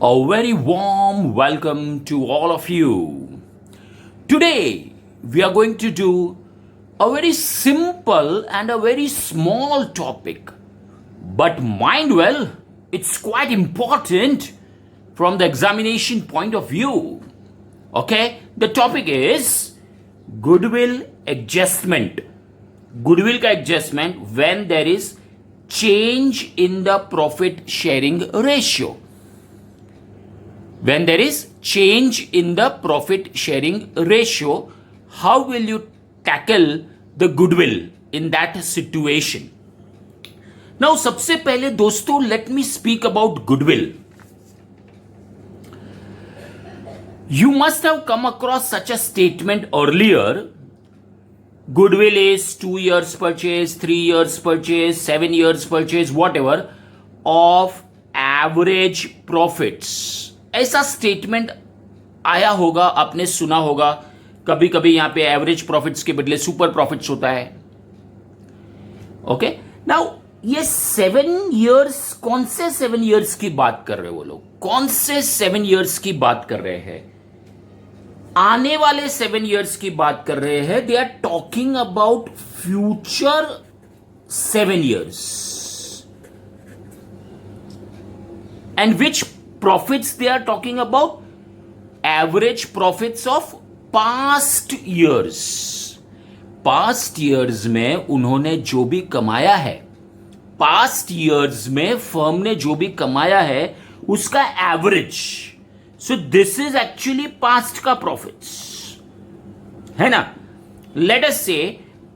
A very warm welcome to all of you. Today, we are going to do a very simple and a very small topic. But mind well, it's quite important from the examination point of view. Okay, the topic is goodwill adjustment. Goodwill का adjustment when there is change in the profit sharing ratio. When there is change in the profit sharing ratio, how will you tackle the goodwill in that situation? Now, सबसे पहले दोस्तों, let me speak about goodwill. You must have come across such a statement earlier. Goodwill is 2 years purchase, 3 years purchase, 7 years purchase, whatever, of average profits. ऐसा statement आया होगा, आपने सुना होगा. कभी कभी यहां पे एवरेज प्रॉफिट्स के बदले सुपर प्रॉफिट्स होता है. ओके, नाउ ये 7 इयर्स, कौन से 7 इयर्स की बात कर रहे हैं वो लोग? कौन से 7 इयर्स की बात कर रहे हैं? आने वाले 7 इयर्स की बात कर रहे हैं. They are talking about future 7 years. And which profits they are talking about? Average profits of past years. Past years में उन्होंने जो भी कमाया है, past years में फर्म ने जो भी कमाया है उसका average. So this is actually past का प्रॉफिट्स है ना. लेट अस से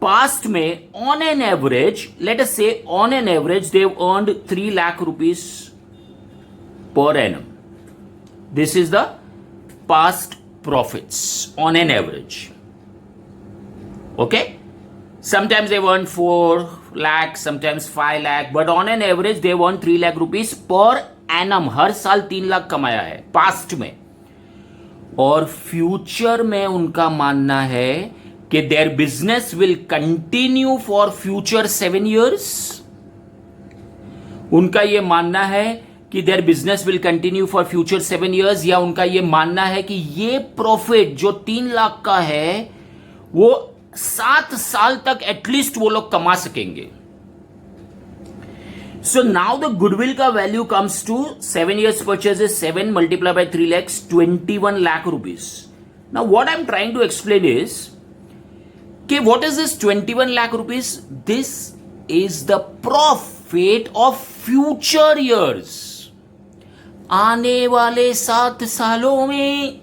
पास्ट में on an average, let us say on an average they have earned 3 lakh rupees per annum. This is the past profits on an average. Okay? Sometimes they earn 4 lakh, sometimes 5 lakh, but on an average they earn 3 lakh rupees per annum. हर साल 3 लाख कमाया है past में. और future में उनका मानना है कि their business will continue for future 7 years. उनका ये मानना है कि their business will continue for future 7 years, या उनका यह मानना है कि ये प्रॉफिट जो 3 लाख का है वो 7 साल तक एटलीस्ट वो लोग कमा सकेंगे. सो नाउ द गुडविल का value comes to 7 years purchases, 7 multiply by 3 lakhs, 21 lakh rupees. Now what I am trying to explain is कि what is this 21 lakh rupees? This is the profit of future years. आने वाले 7 सालों में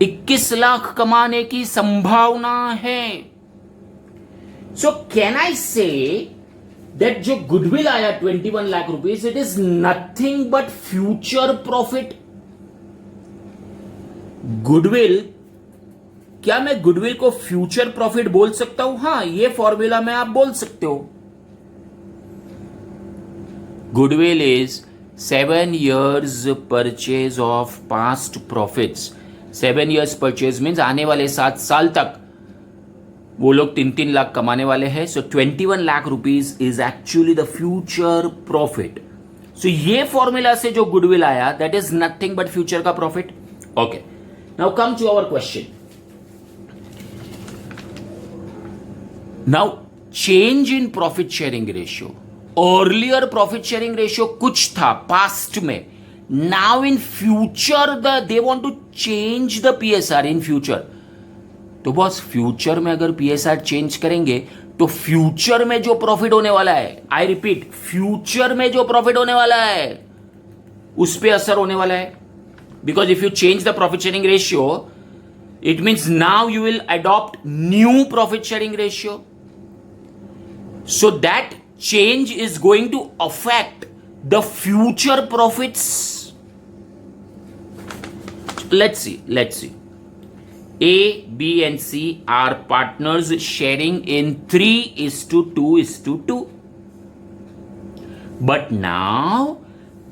21 लाख कमाने की संभावना है. So can I say that जो गुडविल आया 21 lakh rupees, it is nothing but future profit. Goodwill, क्या मैं गुडविल को फ्यूचर प्रॉफिट बोल सकता हूं? हां, ये फॉर्मूला में आप बोल सकते हो. Goodwill is 7 years purchase of past profits. 7 years purchase means आने वाले 7 साल तक वो लोग 3 लाख कमाने वाले हैं. So 21 lakh rupees is actually the future profit. So ये फॉर्मूला से जो गुडविल आया, that is nothing but future का profit. Okay, now come to our question. Now change in profit sharing ratio. Earlier profit sharing ratio कुछ था past में. Now in future they want to change the PSR in future. तो boss, future में अगर PSR change करेंगे तो future में जो प्रॉफिट होने वाला है, आई रिपीट, फ्यूचर में जो प्रॉफिट होने वाला है उस पर असर होने वाला है. Because if you change the profit sharing ratio, it means now you will adopt new profit sharing ratio. So that change is going to affect the future profits. Let's see. A, B and C are partners sharing in 3:2:2. But now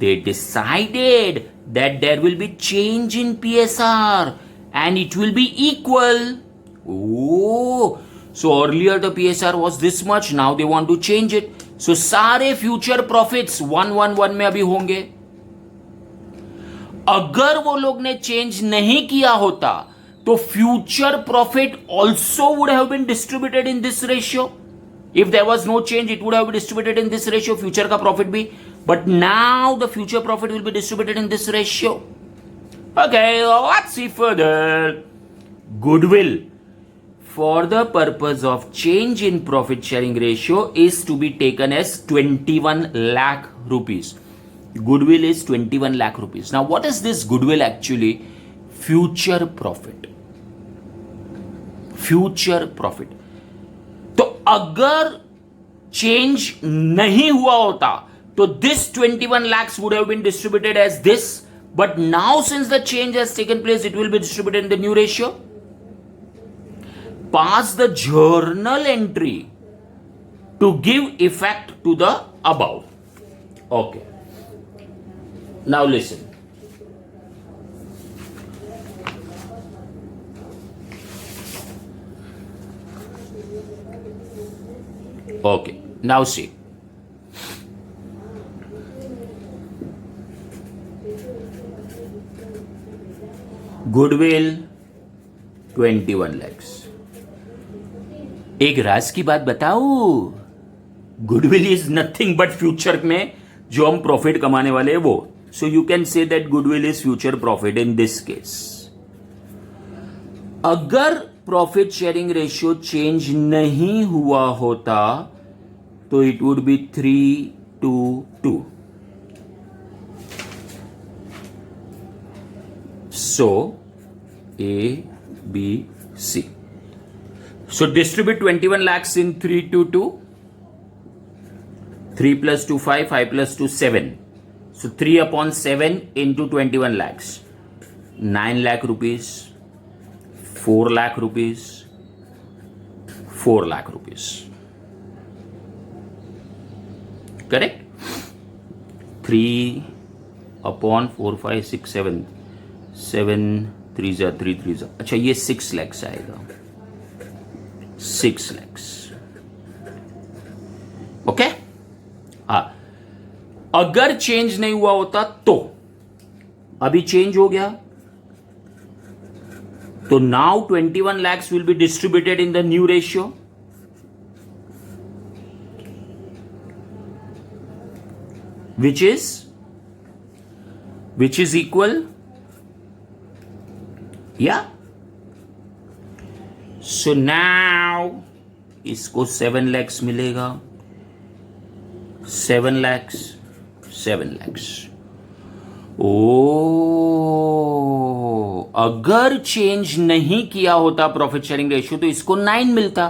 they decided that there will be change in PSR and it will be equal. Oh, so earlier the PSR was this much, now they want to change it. So सारे future profits 1-1-1 में अभी होंगे. अगर वो लोग ने change नहीं किया होता तो future profit also would have been distributed in this ratio. If there was no change it would have been distributed in this ratio, future का प्रॉफिट भी. But now the future profit will be distributed in this ratio. Okay, let's see further. Goodwill for the purpose of change in profit sharing ratio is to be taken as 21 lakh rupees. Goodwill is 21 lakh rupees. Now what is this goodwill actually? Future profit. Future profit. तो अगर change नहीं हुआ होता तो this 21 lakhs would have been distributed as this, but now since the change has taken place it will be distributed in the new ratio. Pass the journal entry to give effect to the above. Okay. Now listen. Okay. Now see. Goodwill 21 lakhs. एक राज की बात बताओ, goodwill is nothing but future में जो हम profit कमाने वाले हैं वो. So you can say that goodwill is future profit in this case. अगर प्रॉफिट शेयरिंग रेशियो चेंज नहीं हुआ होता तो it would be 3:2. So A, B, C. So distribute 21 lakhs in 3:2. 3 plus 2 5, 5 plus 2 7. So 3 upon 7 into 21 lakhs. 9 lakh rupees, 4 lakh rupees, 4 lakh rupees. Correct? 3 upon 4 5 6 7. 7 3 जा 3 3 जा. अच्छा ये 6 lakhs आएगा. 6 lakhs. ओके. हाँ, अगर चेंज नहीं हुआ होता तो अभी चेंज हो गया तो now 21 lakhs will be distributed in the new ratio. which is equal, yeah. So now इसको 7 lakhs मिलेगा. 7 lakhs, 7 lakhs. ओ, अगर चेंज नहीं किया होता प्रॉफिट शेयरिंग रेशियो तो इसको 9 मिलता,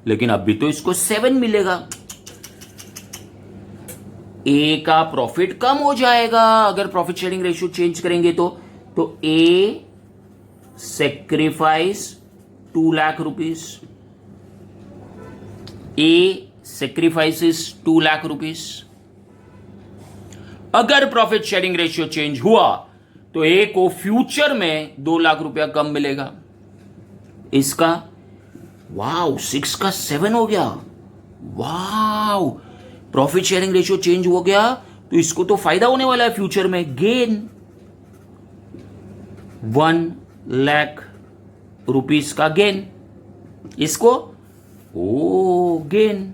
लेकिन अभी तो इसको 7 मिलेगा. ए का प्रॉफिट कम हो जाएगा अगर प्रॉफिट शेयरिंग रेशियो चेंज करेंगे तो a sacrifice 2 lakh rupees. A sacrifices 2 lakh rupees. अगर प्रॉफिट शेयरिंग रेशियो चेंज हुआ तो ए को फ्यूचर में 2 लाख रुपया कम मिलेगा. इसका वाव 6 का 7 हो गया. वाव, प्रॉफिट शेयरिंग रेशियो चेंज हो गया तो इसको तो फायदा होने वाला है फ्यूचर में. गेन 1 लाख रुपीस का गेन. इसको ओ गेन.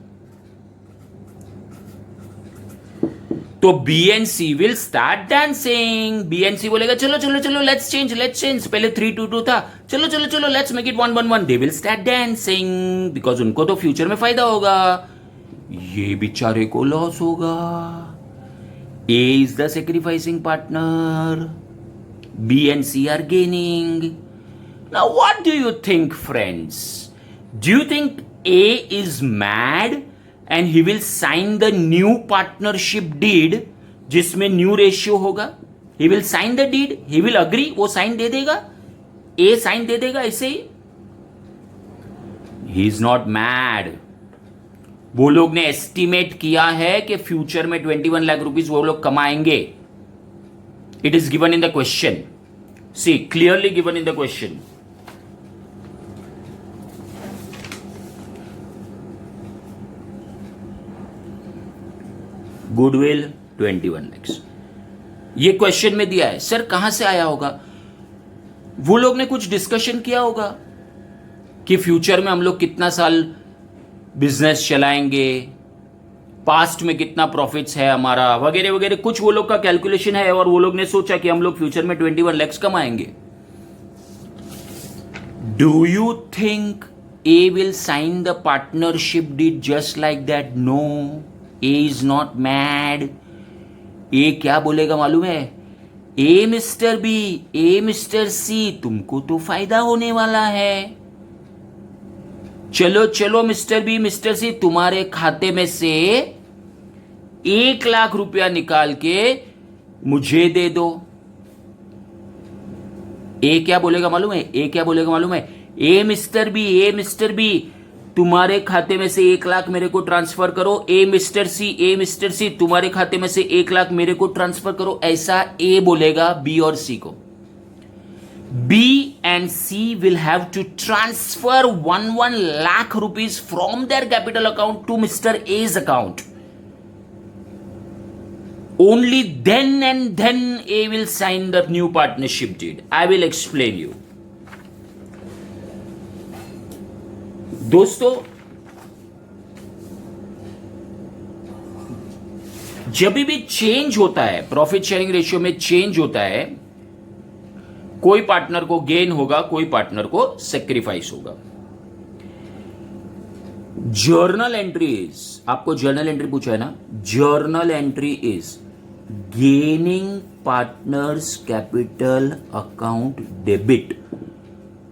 तो BNC will start dancing. BNC बोलेगा चलो चलो चलो लेट्स चेंज. पहले 3:2 था, चलो चलो चलो let's make it 1:1. They will start dancing because उनको तो फ्यूचर में फायदा होगा. ये बेचारे को लॉस होगा. A is the sacrificing partner. B and C are gaining. Now what do you think friends? Do you think A is mad and he will sign the new partnership deed जिसमें new ratio होगा? He will sign the deed, he will agree. वो sign दे देगा, A sign दे देगा ऐसे ही. He is not mad. वो लोग ने एस्टिमेट किया है कि फ्यूचर में 21 लाख रुपीस वो लोग कमाएंगे. It is given in the question. See, clearly given in the question. Goodwill 21 lakhs. ये क्वेश्चन में दिया है, सर कहां से आया होगा? वो लोग ने कुछ डिस्कशन किया होगा कि फ्यूचर में हम लोग कितना साल बिजनेस चलाएंगे, पास्ट में कितना प्रॉफिट्स है हमारा, वगैरह वगैरह, कुछ वो लोग का कैलकुलेशन है और वो लोग ने सोचा कि हम लोग फ्यूचर में 21 lakhs कमाएंगे. Do you think A will sign the partnership deed just like that? No, A is not mad. A क्या बोलेगा मालूम है? A mister B, A mister C, तुमको तो फायदा होने वाला है. चलो चलो मिस्टर बी, मिस्टर सी, तुम्हारे खाते में से 1 लाख रुपया निकाल के मुझे दे दो. ए क्या बोलेगा मालूम है? ए क्या बोलेगा मालूम है? A mister B, A mister B, तुम्हारे खाते में से 1 लाख मेरे को ट्रांसफर करो. ए मिस्टर सी, ए मिस्टर सी, तुम्हारे खाते में से 1 लाख मेरे को ट्रांसफर करो. ऐसा ए बोलेगा बी और सी को. B and C will have to transfer 1 lakh rupees from their capital account to Mr. A's account. Only then and then A will sign the new partnership deed. I will explain you. दोस्तों, जब भी change होता है, profit sharing ratio में change होता है, कोई partner को गेन होगा, कोई पार्टनर को सेक्रीफाइस होगा. जर्नल एंट्री इज, आपको जर्नल एंट्री पूछा है ना, journal entry is gaining partners capital account debit.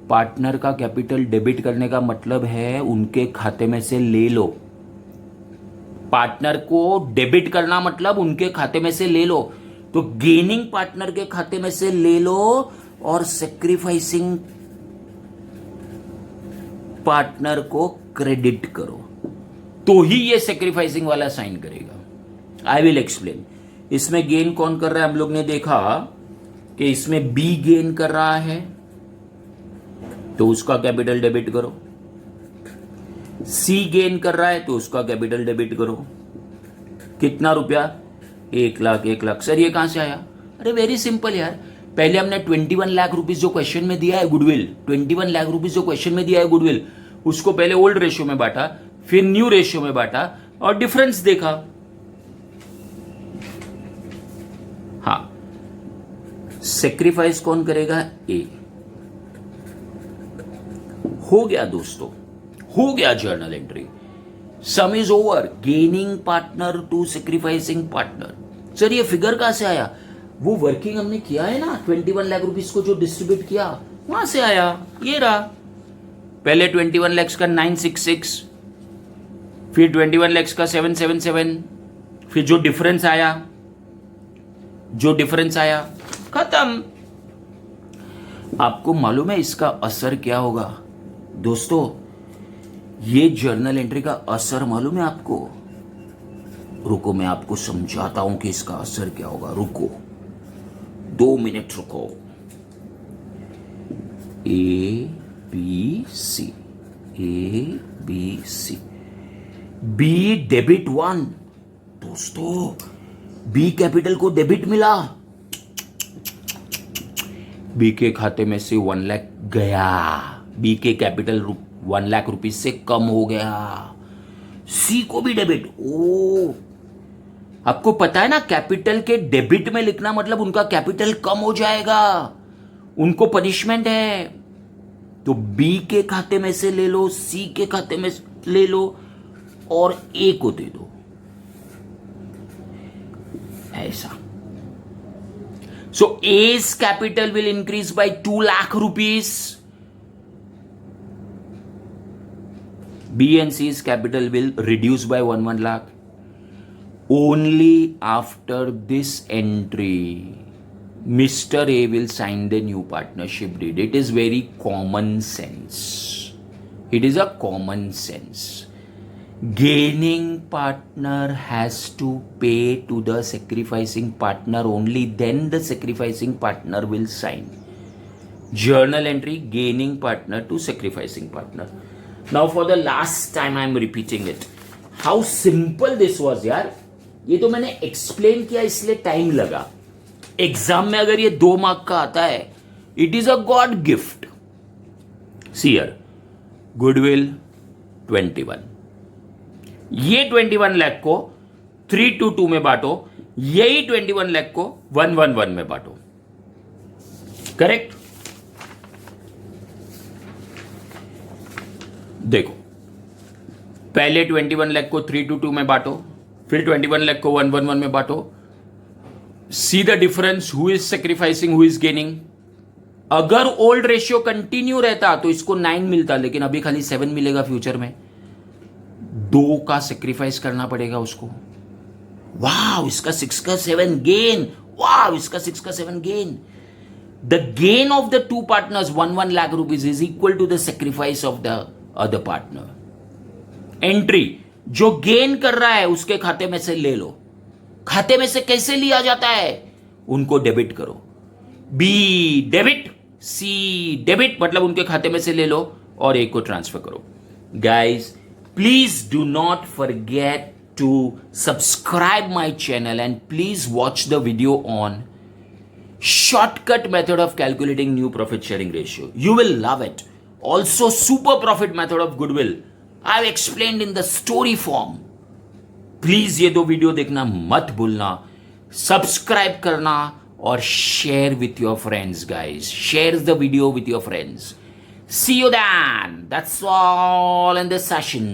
Partner का कैपिटल डेबिट करने का मतलब है उनके खाते में से ले लो. पार्टनर को डेबिट करना मतलब उनके खाते में से ले लो. तो गेनिंग पार्टनर के खाते में से ले लो और सेक्रीफाइसिंग पार्टनर को क्रेडिट करो, तो ही ये सेक्रीफाइसिंग वाला साइन करेगा. I will explain. इसमें गेन कौन कर रहा है? हम लोग ने देखा कि इसमें बी गेन कर रहा है, तो उसका कैपिटल डेबिट करो. सी गेन कर रहा है, तो उसका कैपिटल डेबिट करो. कितना रुपया? 1 लाख. 1 लाख. सर ये कहां से आया? अरे वेरी सिंपल यार. पहले हमने 21 लाख रुपीस जो क्वेश्चन में दिया है गुडविल, 21 लाख रुपीस जो क्वेश्चन में दिया है गुडविल, उसको पहले ओल्ड रेशियो में बांटा, फिर न्यू रेशियो में बांटा और डिफरेंस देखा. हाँ, सेक्रीफाइस कौन करेगा? ए. हो गया दोस्तों, हो गया journal entry. Sum is over. Gaining partner to sacrificing partner. Sir ये फिगर कहां से आया? वो वर्किंग हमने किया है ना, 21 लाख रुपीस को जो डिस्ट्रीब्यूट किया, वहां से आया. ये रहा. पहले 21 lakhs का 966, फिर 21 lakhs का 777, फिर जो डिफरेंस आया, खत्म. आपको मालूम है इसका असर क्या होगा? दोस्तों, ये जर्नल एंट्री का असर मालूम है आपको? रुको, मैं आपको समझाता हूं कि इसका असर क्या होगा. रुको, 2 मिनट रुको. A B C, A B C. B debit 1. दोस्तों, बी कैपिटल को डेबिट मिला, बी के खाते में से 1 लाख गया. बी के कैपिटल 1 लाख रुपीस से कम हो गया. सी को भी डेबिट. ओ, आपको पता है ना, कैपिटल के डेबिट में लिखना मतलब उनका कैपिटल कम हो जाएगा, उनको पनिशमेंट है. तो बी के खाते में से ले लो, सी के खाते में ले लो और ए को दे दो. ऐसा. So A's capital will increase by 2 lakh rupees. B and C's capital will reduce by 1 lakh. Only after this entry, Mr. A will sign the new partnership deed. It is very common sense. It is a common sense. Gaining partner has to pay to the sacrificing partner. Only then the sacrificing partner will sign. Journal entry, gaining partner to sacrificing partner. Now for the last time I am repeating it. How simple this was यार. ये तो मैंने explain किया इसलिए time लगा. Exam में अगर ये 2 मार्क का आता है, it is a God gift. See here, goodwill 21. ये 21 लाख को 322 में बांटो, यही 21 लाख को 111 में बांटो. करेक्ट? देखो, पहले 21 लाख को 322 में बांटो, फिर 21 लाख को 111 में बांटो. See the difference, who is sacrificing, who is gaining. अगर ओल्ड रेशियो कंटिन्यू रहता तो इसको 9 मिलता, लेकिन अभी खाली 7 मिलेगा फ्यूचर में. 2 का सेक्रीफाइस करना पड़ेगा उसको. वाह, इसका 6 का 7 गेन. वाह, इसका 6 का 7 gain. The gain of the 2 partners 1 lakh rupees is equal to the sacrifice of the other partner. Entry, जो गेन कर रहा है उसके खाते में से ले लो. खाते में से कैसे लिया जाता है? उनको डेबिट करो. बी डेबिट, सी डेबिट, मतलब उनके खाते में से ले लो और ए को ट्रांसफर करो. Guys, please do not forget to subscribe my channel and please watch the video on shortcut method of calculating new profit sharing ratio. You will love it. Also, super profit method of goodwill I've explained in the story form. Please ये 2 video देखना मत भूलना, subscribe करना और share with your friends. Guys, share the video with your friends. See you then. That's all in this session.